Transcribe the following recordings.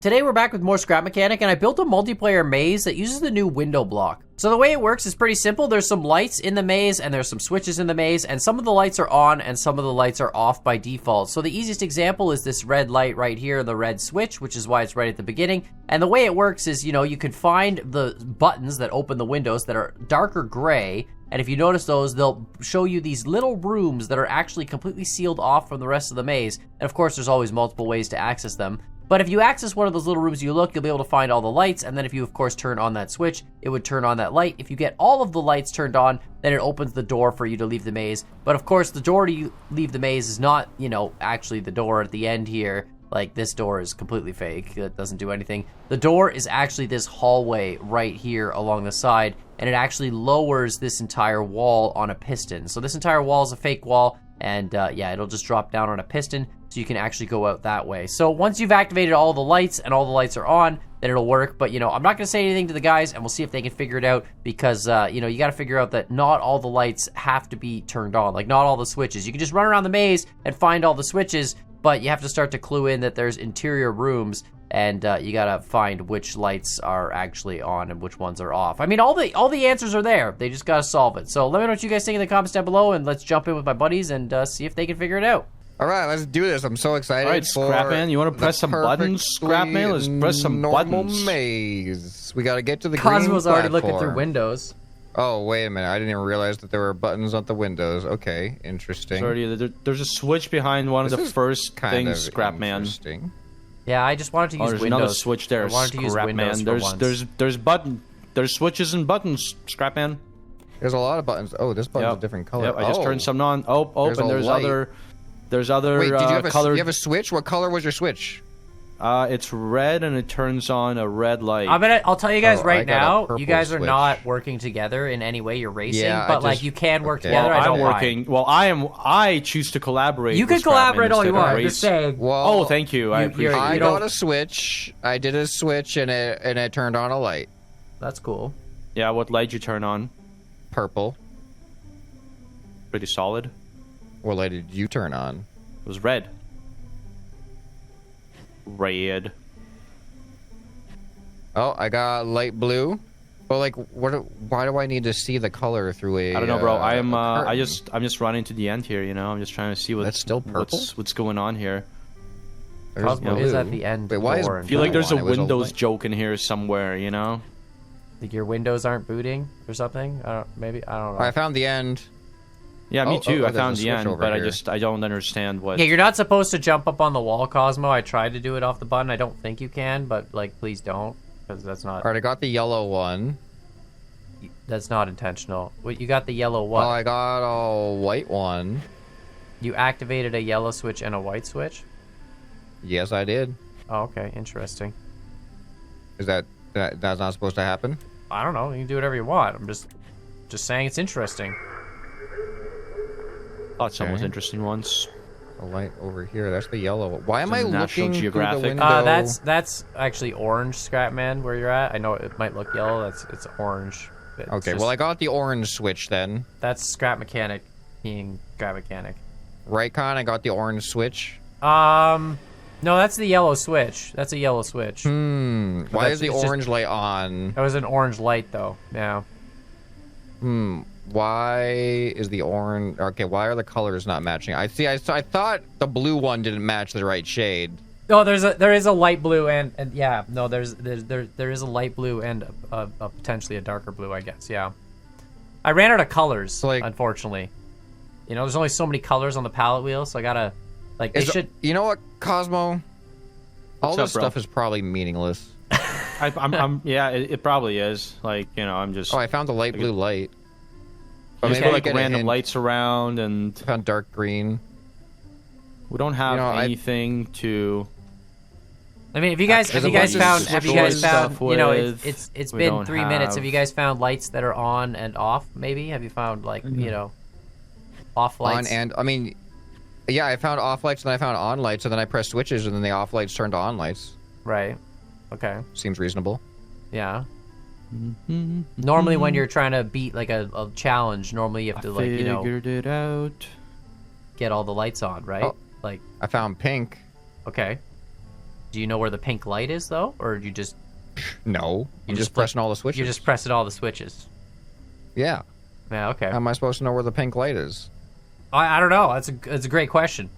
Today we're back with more Scrap Mechanic, and I built a multiplayer maze that uses the new window block. So the way it works is pretty simple. There's some lights in the maze, and there's some switches in the maze, and some of the lights are on, and some of the lights are off by default. So the easiest example is this red light right here, the red switch, which is why it's right at the beginning. And the way it works is, you can find the buttons that open the windows that are darker gray, and if you notice those, they'll show you these little rooms that are actually completely sealed off from the rest of the maze. And of course, there's always multiple ways to access them. But if you access one of those little rooms, you'll be able to find all the lights, and then if you, of course, turn on that switch, it would turn on that light. If you get all of the lights turned on, then it opens the door for you to leave the maze. But of course, the door to leave the maze is not, actually the door at the end here. Like, this door is completely fake. It doesn't do anything. The door is actually this hallway right here along the side, and it actually lowers this entire wall on a piston. So this entire wall is a fake wall, and it'll just drop down on a piston, so you can actually go out that way. So once you've activated all the lights and all the lights are on, then it'll work. But, I'm not going to say anything to the guys, and we'll see if they can figure it out, because, you got to figure out that not all the lights have to be turned on, like not all the switches. You can just run around the maze and find all the switches, but you have to start to clue in that there's interior rooms, and you got to find which lights are actually on and which ones are off. I mean, all the answers are there. They just got to solve it. So let me know what you guys think in the comments down below, and let's jump in with my buddies and see if they can figure it out. All right, let's do this. I'm so excited. All right, Scrapman, you want to press some buttons, Scrapman? Let's press some normal buttons. Maze. We got to get to the Cosmo's green already looking platform. through windows. Oh, wait a minute. I didn't even realize that there were buttons on the windows. Okay, interesting. There's a switch behind one of the first kind things, of Scrapman. interesting. Yeah, I just wanted to use There's windows. another switch there, I wanted to use windows Scrapman. for once. There's switches and buttons, Scrapman. There's a lot of buttons. Oh, this button's a different color. Yep, I just turned some on. Oh, and there's other Wait, did colored... you have a switch? What color was your switch? It's red, and it turns on a red light. I'll tell you guys right now, purple you guys are switch. not working together in any way. You're racing, Yeah, but like you can work together. Well, I don't I'm working. mind. Well, I choose to collaborate. You with can collaborate Scrapman all you instead of want. I'm race. just saying. Well, Oh, thank you. I appreciate I it. got a switch. I did a switch, and it turned on a light. That's cool. Yeah, what light you turn on? Purple. Pretty solid. What light did you turn on? It was red. Red. Oh, I got light blue. But like, why do I need to see the color through a? I don't know, bro. a curtain? I'm just running to the end here. I'm just trying to see That's still purple? what's going on here. There's Cosmo blue. is at the end. Wait, why is door. I feel like there's a It was a Windows light. joke in here somewhere. Like your windows aren't booting or something. I don't know. I found the end. Yeah, me too. I there's found a the switch end, over but here. I don't understand what. Yeah, you're not supposed to jump up on the wall, Cosmo. I tried to do it off the button. I don't think you can, but like, please don't, because that's not. All right, I got the yellow one. That's not intentional. Wait, you got the yellow Oh, what? I got a white one. You activated a yellow switch and a white switch? Yes, I did. Oh, okay, interesting. Is that's not supposed to happen? I don't know. You can do whatever you want. I'm just saying it's interesting. Thought some was Okay. interesting once. A light over here. That's the yellow one. Why am It's I in the National looking through the Geographic. window? That's actually orange, Scrapman, where you're at. I know it might look yellow. It's orange. It's Okay, just- well, I got the orange switch then. that's Scrap Mechanic being Scrap Mechanic. Right, Con? I got the orange switch. No, that's the yellow switch. That's a yellow switch. Why that's- is the it's just- orange light on? That was an orange light, though. Yeah. Why is the orange... Okay, why are the colors not matching? I thought the blue one didn't match the right shade. Oh, there is a light blue and yeah, no, there is a light blue and a potentially a darker blue, I guess. Yeah. I ran out of colors, So, like- unfortunately. There's only so many colors on the palette wheel, so I gotta like they should. You know what, Cosmo? All What's this up, bro? stuff is probably meaningless. Yeah, it probably is. Like, I'm just. Oh, I found the light blue light. But Just maybe put, like I random lights around, and found dark green. we don't have anything to. I mean, have you guys There's a bunch of found stuff it's we been don't 3 minutes. have. Have you guys found lights that are on and off? Maybe have you found like off lights? On and... I mean... Yeah, I found off lights, and then I found on lights, and then I pressed switches, and then the off lights turned to on lights. Right. Okay. Seems reasonable. Yeah. Normally, when you're trying to beat like a challenge, normally you have to Figured it out. get all the lights on, right? Oh. Like, I found pink. okay. Do you know where the pink light is though, or you just No, I'm just just pressing all the switches. you're just pressing all the switches? Yeah. Yeah. Okay. How am I supposed to know where the pink light is? I don't know. That's a great question.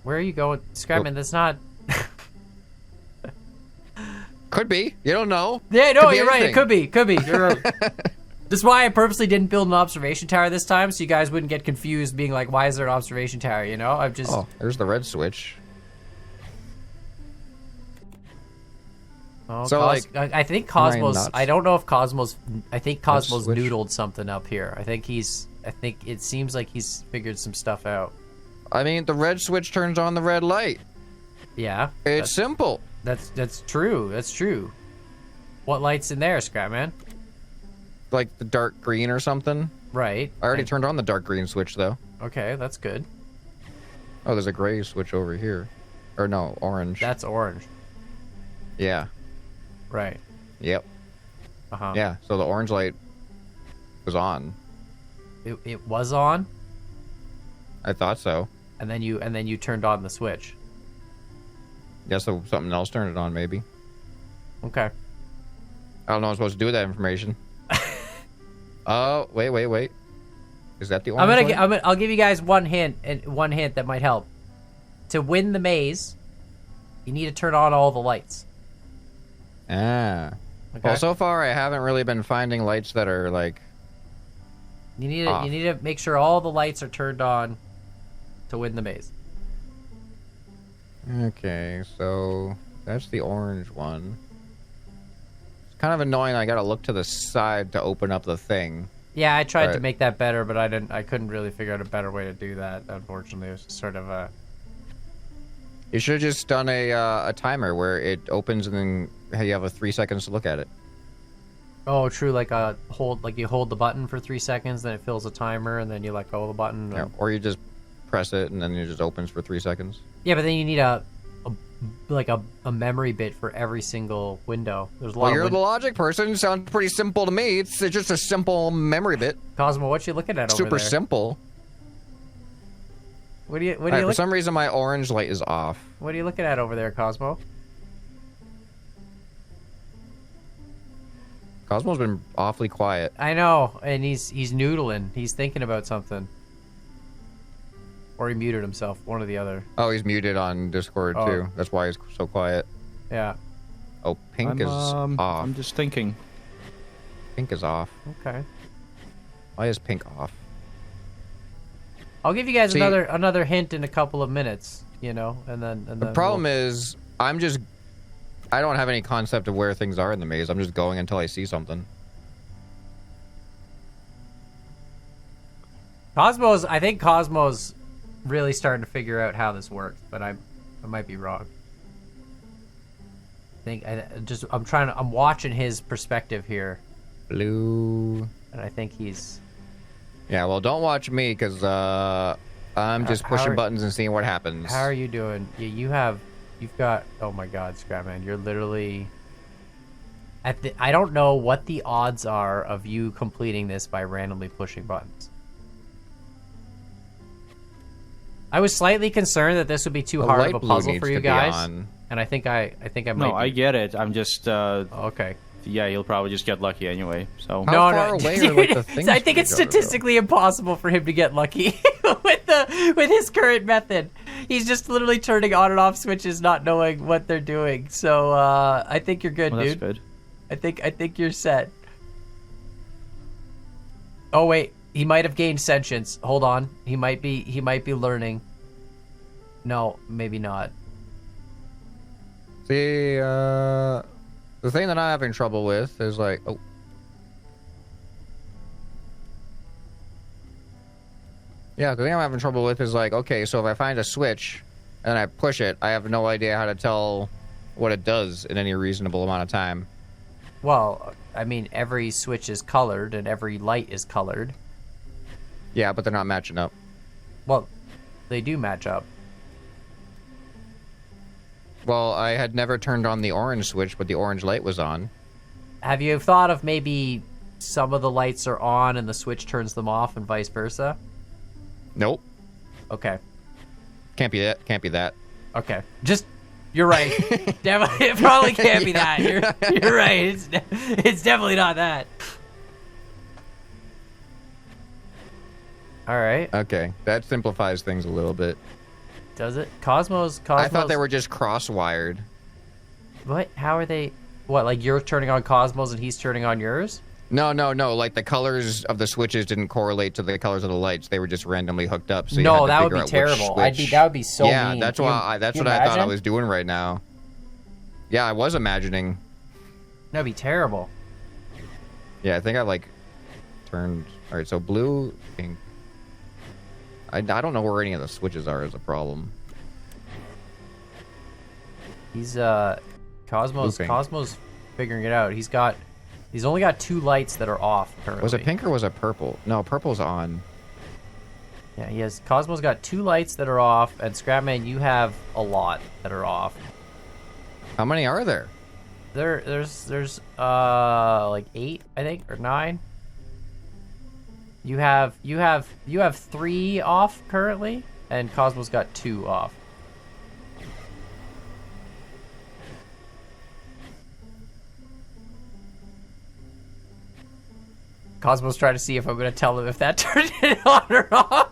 Where are you going, Scrapman? That's not. Could be. You don't know. Yeah, no, Could be you're right. It anything. could be. You're right. That's why I purposely didn't build an observation tower this time, so you guys wouldn't get confused, being like, "Why is there an observation tower?" You know, I'm just. Oh, there's the red switch. Oh, So, I think Cosmos. nuts? I don't know if Cosmos. I think Cosmos switch. noodled something up here. I think it seems like he's figured some stuff out. I mean, the red switch turns on the red light. Yeah. It's simple. That's true. That's true. What light's in there, Scrapman? Like the dark green or something. Right. I already turned on the dark green switch, though. Okay, that's good. Oh, there's a gray switch over here. Or no, orange. That's orange. Yeah. Right. Yep. Uh-huh. Yeah, so the orange light was on. It was on, I thought so. and then you turned on the switch. Yeah, so something else turned it on, maybe. Okay. I don't know what I'm supposed to do with that information. Oh, wait. Is that the orange light? I'll give you guys one hint that might help. To win the maze, you need to turn on all the lights. Ah. Okay. Well, so far I haven't really been finding lights that are like... You need off. to make sure all the lights are turned on to win the maze. Okay, so that's the orange one. It's kind of annoying. I gotta look to the side to open up the thing. Yeah, I tried to Right. make that better, but I couldn't really figure out a better way to do that. Unfortunately, it was just sort of a. You should have just done a timer where it opens and then you have 3 seconds to look at it. Oh, true. Like you hold the button for 3 seconds, then it fills a timer, and then you let go of the button. Yeah, or you just press it and then it just opens for 3 seconds. Yeah, but then you need a memory bit for every single window. There's a lot Well, of you're the logic person. Sounds pretty simple to me. It's just a simple memory bit. Cosmo, what you looking at over Super there? simple. What do you Alright, for some reason my orange light is off. What are you looking at over there, Cosmo? Cosmo's been awfully quiet. I know, and he's noodling. He's thinking about something. Or he muted himself, one or the other. Oh, he's muted on Discord Oh. too. That's why he's so quiet. Yeah. Oh, pink is off. I'm just thinking. Pink is off. Okay. Why is pink off? I'll give you guys See- another hint in a couple of minutes, and then The problem is, I don't have any concept of where things are in the maze. I'm just going until I see something. I think Cosmo's really starting to figure out how this works, but I might be wrong. I'm watching his perspective here, Blue. and I think he's. Yeah, well, don't watch me because I'm just How pushing are- buttons and seeing what happens. How are you doing? You've got. Oh my God, Scrapman, you're literally. I don't know what the odds are of you completing this by randomly pushing buttons. I was slightly concerned that this would be too The hard light of a blue puzzle needs for to you be guys, on. and I think I might. No, I be. get it. I'm just, Okay. yeah, you'll probably just get lucky anyway. So How far away are, like, the things I think we it's gotta go? statistically impossible for him to get lucky with his current method. He's just literally turning on and off switches, not knowing what they're doing. So I think you're good, well, that's dude. good. I think you're set. Oh wait, he might have gained sentience. Hold on, he might be learning. No, maybe not. See, the thing that I'm having trouble with is like, oh. Yeah, the thing I'm having trouble with is like, okay, so if I find a switch and I push it, I have no idea how to tell what it does in any reasonable amount of time. Well, I mean, every switch is colored and every light is colored. Yeah, but they're not matching up. Well, they do match up. Well, I had never turned on the orange switch, but the orange light was on. Have you thought of maybe some of the lights are on and the switch turns them off and vice versa? Nope. Okay. Can't be that. Can't be that. Okay. Just, you're right. Definitely, it probably can't be that. You're right. It's definitely not that. All right. Okay, that simplifies things a little bit. Does it? Cosmos. I thought they were just cross-wired. What? How are they? What? Like you're turning on Cosmos and he's turning on yours? No. Like the colors of the switches didn't correlate to the colors of the lights. They were just randomly hooked up. So No, that would be terrible. That would be so yeah, mean. that's why. That's what I thought I was doing right now. Yeah, I was imagining. That'd be terrible. Yeah, I think I like turned. All right, so blue, pink. I don't know where any of the switches are is a problem. He's Cosmos Looping. Cosmos figuring it out. He's only got 2 lights that are off currently. Was it pink or was it purple? No, purple's on. Yeah, he has. Cosmos got 2 lights that are off, and Scrapman, you have a lot that are off. How many are there? There's like 8, I think, or 9. You have 3 off currently, and Cosmos got 2 off. Cosmos trying to see if I'm gonna tell him if that turned it on or off.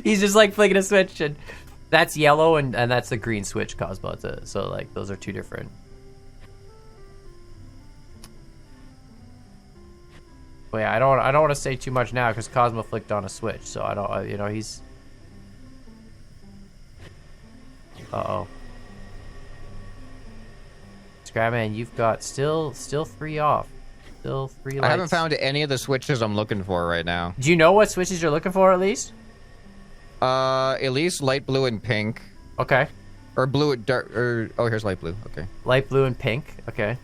He's just like flicking a switch, and that's yellow, and that's the green switch, Cosmos. So like those are 2 different. But yeah, I don't want to say too much now because Cosmo flicked on a switch, so I don't. You know, he's. Uh-oh. Scrapman, you've got still 3 off. Still 3 lights. I haven't found any of the switches I'm looking for right now. Do you know what switches you're looking for at least? At least light blue and pink. Okay. Or blue, dark, or... Oh, here's light blue. Okay. Light blue and pink. Okay.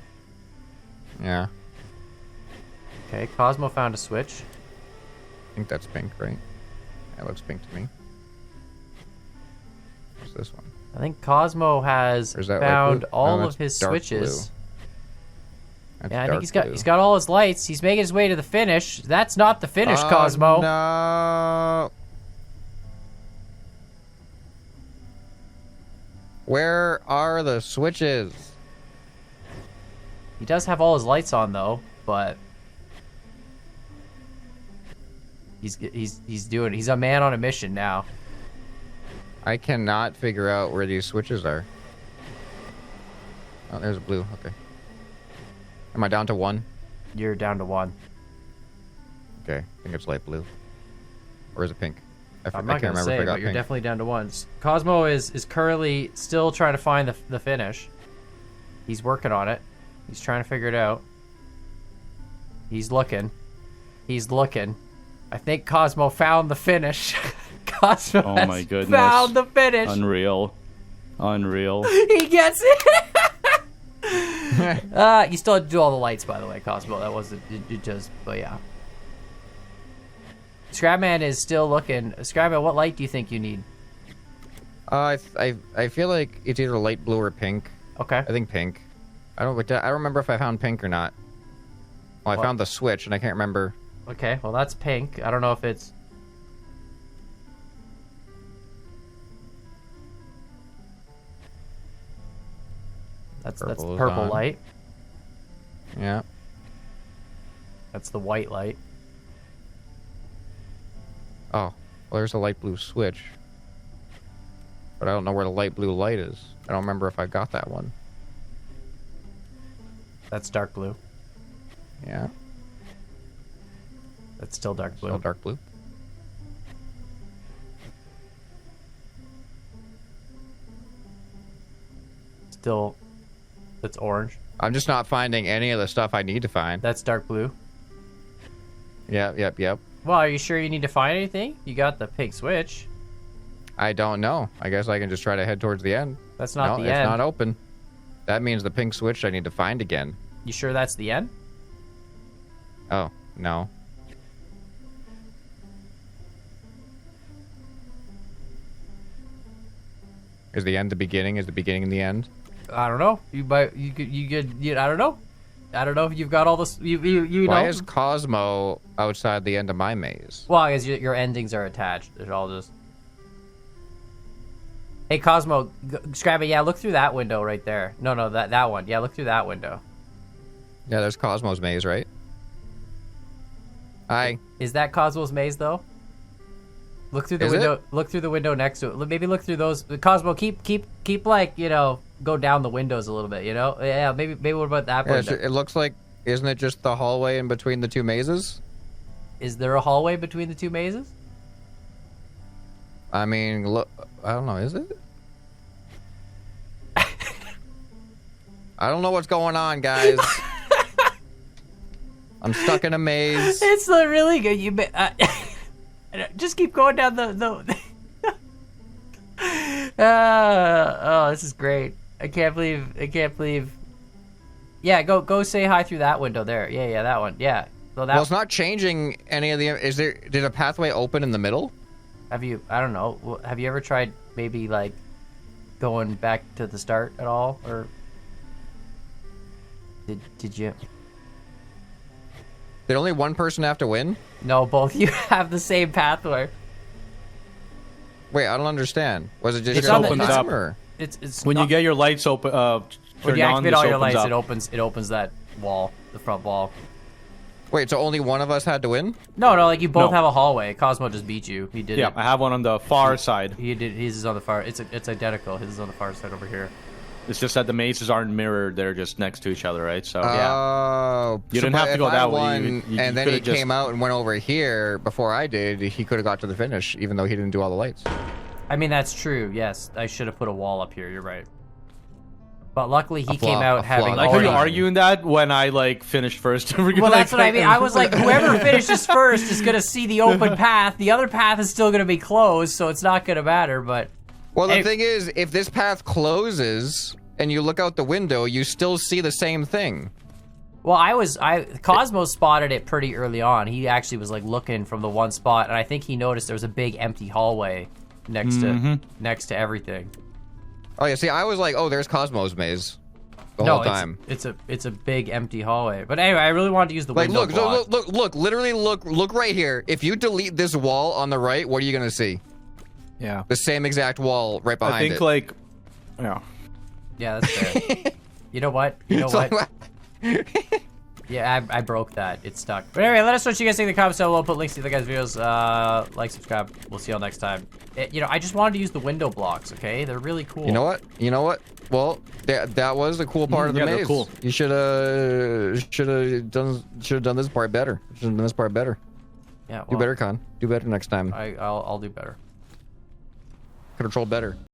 Yeah. Okay, Cosmo found a switch. I think that's pink, right? That looks pink to me. What's this one? I think Cosmo has Or is that light found blue? all No, of that's his dark switches. blue. That's Yeah, I think dark he's blue. got all his lights. He's making his way to the finish. That's not the finish, Cosmo. No. Where are the switches? He does have all his lights on though, but he's a man on a mission now. I cannot figure out where these switches are. Oh, there's blue. Okay. Am I down to 1? You're down to 1. Okay, I think it's light blue. Or is it pink? I'm I not can't gonna remember say, if I got but you're pink. definitely down to 1. Cosmo is currently still trying to find the finish. He's working on it. He's trying to figure it out. He's looking. I think Cosmo found the finish. Cosmo Oh my has goodness. found the finish. Unreal. He gets it. You still had to do all the lights, by the way, Cosmo. That wasn't it just, but yeah. Scrapman is still looking. Scrapman, what light do you think you need? I feel like it's either light blue or pink. Okay. I think pink. I don't remember if I found pink or not. Well, I What? found the switch, and I can't remember. Okay, well that's pink. I don't know if it's... That's Purple is purple on. light. Yeah. That's the white light. Oh, well, there's a light blue switch. But I don't know where the light blue light is. I don't remember if I got that one. That's dark blue. Yeah. That's still dark blue. Still dark blue. Still, that's orange. I'm just not finding any of the stuff I need to find. That's dark blue. Yep. Well, are you sure you need to find anything? You got the pink switch. I don't know. I guess I can just try to head towards the end. That's not No, the it's end. not open. That means the pink switch I need to find again. You sure that's the end? Oh, no. Is the end the beginning? Is the beginning the end? I don't know. I don't know. I don't know if you've got all this. You Why know. is Cosmo outside the end of my maze? Well, I guess your endings are attached. They're all just. Hey, Cosmo, Scrabby, yeah, look through that window right there. No, that one. Yeah, look through that window. Yeah, there's Cosmo's maze, right? Hi. Is that Cosmo's maze, though? Look through the Is window. it? Look through the window next to it. Maybe look through those. Cosmo, keep like, go down the windows a little bit, Yeah, maybe what about that Yeah, window? it looks like, isn't it just the hallway in between the two mazes? Is there a hallway between the two mazes? I mean, look, I don't know, is it? I don't know what's going on, guys. I'm stuck in a maze. It's really good. Just keep going down the. This is great. I can't believe. Yeah, go say hi through that window there. Yeah, that one. Yeah. So that. Well, it's not changing any of the. Did a pathway open in the middle? I don't know. Have you ever tried maybe like going back to the start at all, or did you? Did only one person have to win? No, both you have the same pathway. Wait, I don't understand. Was it just It's your on the- whole it's- time, or? It's When you not- get your lights open, when turned you on, activate this all your opens lights, up. it opens that wall, the front wall. Wait, so only one of us had to win? No, like you both No. have a hallway. Cosmo just beat you. He did Yeah, it. I have one on the far side. He did. His is on the far. It's identical. His is on the far side over here. It's just that the mazes aren't mirrored; they're just next to each other, right? So Oh, You so didn't have but to go if I that way. won, You and then he could've just- came out and went over here before I did. He could have got to the finish, even though he didn't do all the lights. I mean, that's true. Yes, I should have put a wall up here. You're right. But luckily, he A flaw- came out a having flaw. like, are you already. arguing that when I like finished first? Well, that's what I mean. I was like, whoever finishes first is gonna see the open path. The other path is still gonna be closed, so it's not gonna matter. But Well, the Hey. thing is, if this path closes and you look out the window, you still see the same thing. well, Cosmo spotted it pretty early on. He actually was like looking from the one spot, and I think he noticed there was a big empty hallway next to everything. Oh yeah, see, I was like, oh, there's Cosmo's maze the No, whole time. it's a big empty hallway. But anyway, I really wanted to use the Like, window look, block. look, literally look right here. If you delete this wall on the right, what are you gonna see? Yeah, The same exact wall right behind I think it. like, yeah. Yeah, that's fair. You know what? You know So, what? Yeah, I broke that. It stuck. But anyway, let us know what you guys think in the comments down below. Put links to the guys' videos. Like, subscribe. We'll see y'all next time. I just wanted to use the window blocks, okay? They're really cool. You know what? Well, that was the cool part of the Yeah, they're maze. cool. You should have done this part better. Should have done this part better. Yeah, Do well, better, Con. Do better next time. I'll do better. Control better.